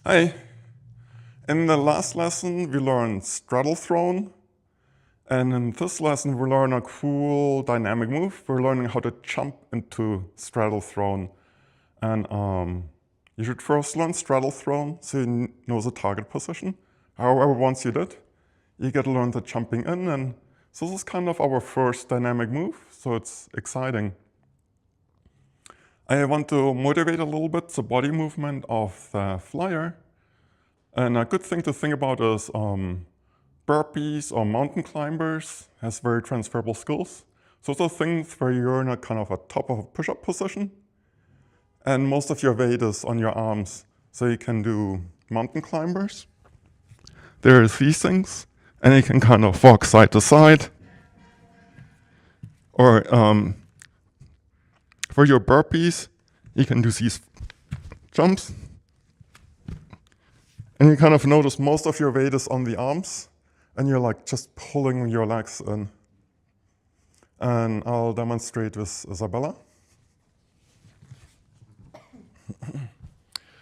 Hi. In the last lesson, we learned straddle thrown. And in this lesson, we learn a cool dynamic move. We're learning how to jump into straddle thrown. And you should first learn straddle thrown so you know the target position. However, once you did, you get to learn the jumping in. And so this is kind of our first dynamic move, so it's exciting. I want to motivate a little bit the body movement of the flyer. And a good thing to think about is burpees or mountain climbers has very transferable skills. So those are things where you're in a kind of a top of a push-up position. And most of your weight is on your arms. So you can do mountain climbers. There's these things. And you can kind of walk side to side. Or for your burpees, you can do these jumps. And you kind of notice most of your weight is on the arms. And you're like just pulling your legs in. And I'll demonstrate with Isabella.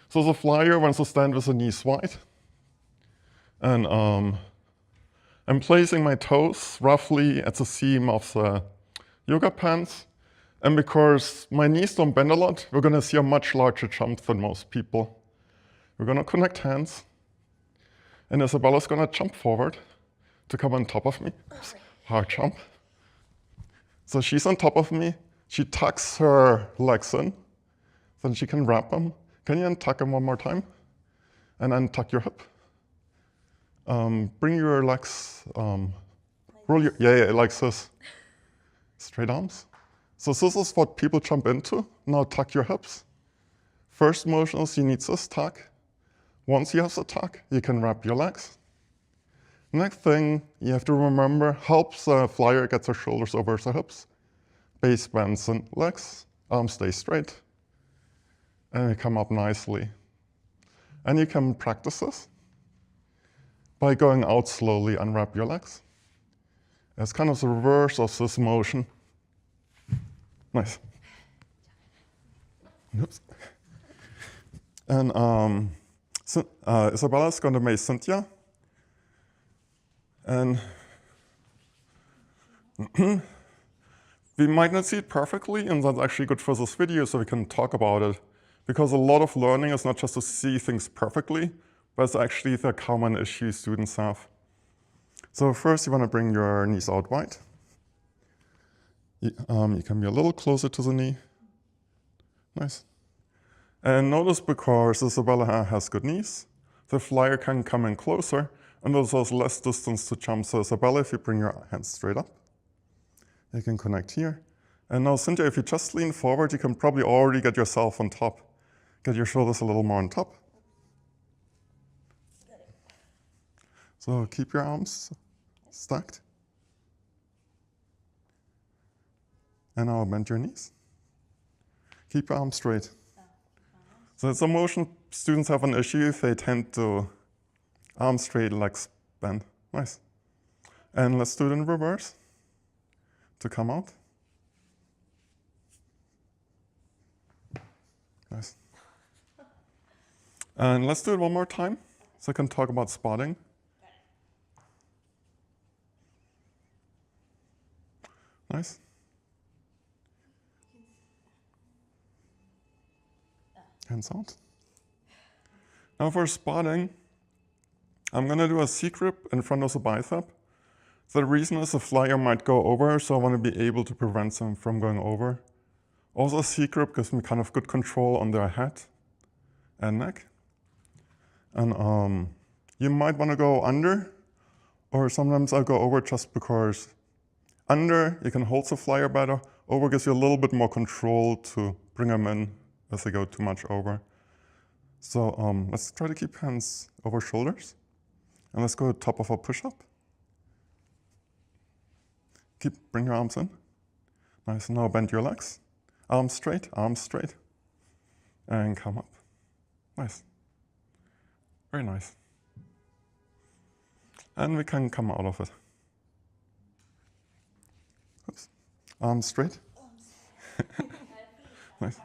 So the flyer wants to stand with the knees wide. And I'm placing my toes roughly at the seam of the yoga pants. And because my knees don't bend a lot, we're going to see a much larger jump than most people. We're going to connect hands. And Isabella's going to jump forward to come on top of me. Hard jump. So she's on top of me. She tucks her legs in. Then she can wrap them. Can you untuck them one more time? And untuck your hip. Bring your legs, roll your, yeah, like this. Straight arms. So this is what people jump into. Now tuck your hips. First motion is you need this tuck. Once you have the tuck, you can wrap your legs. Next thing you have to remember, helps the flyer get their shoulders over the hips. Base bends and legs, arms stay straight. And you come up nicely. And you can practice this by going out slowly, unwrap your legs. It's kind of the reverse of this motion. Nice. Oops. And Isabella's going to make Cynthia. And we might not see it perfectly, and that's actually good for this video so we can talk about it. Because a lot of learning is not just to see things perfectly, but it's actually the common issues students have. So first you want to bring your knees out wide. You can be a little closer to the knee. Nice. And notice because Isabella has good knees, the flyer can come in closer, and there's less distance to jump. So Isabella, if you bring your hands straight up, you can connect here. And now Cynthia, if you just lean forward, you can probably already get yourself on top. Get your shoulders a little more on top. So keep your arms stacked. And now bend your knees. Keep your arms straight. So it's a motion students have an issue if they tend to arms straight, legs bend. Nice. And let's do it in reverse to come out. Nice. And let's do it one more time so I can talk about spotting. Nice. Hands out. Now for spotting, I'm going to do a C-grip in front of the bicep. The reason is the flyer might go over, so I want to be able to prevent them from going over. Also, C-grip gives me kind of good control on their head and neck. And you might want to go under, or sometimes I'll go over just because under, you can hold the flyer better. Over gives you a little bit more control to bring them in if they go too much over. So let's try to keep hands over shoulders. And let's go to top of a push-up. Bring your arms in. Nice, now bend your legs. Arms straight, and come up. Nice. Very nice. And we can come out of it. Oops. Arms straight. Nice.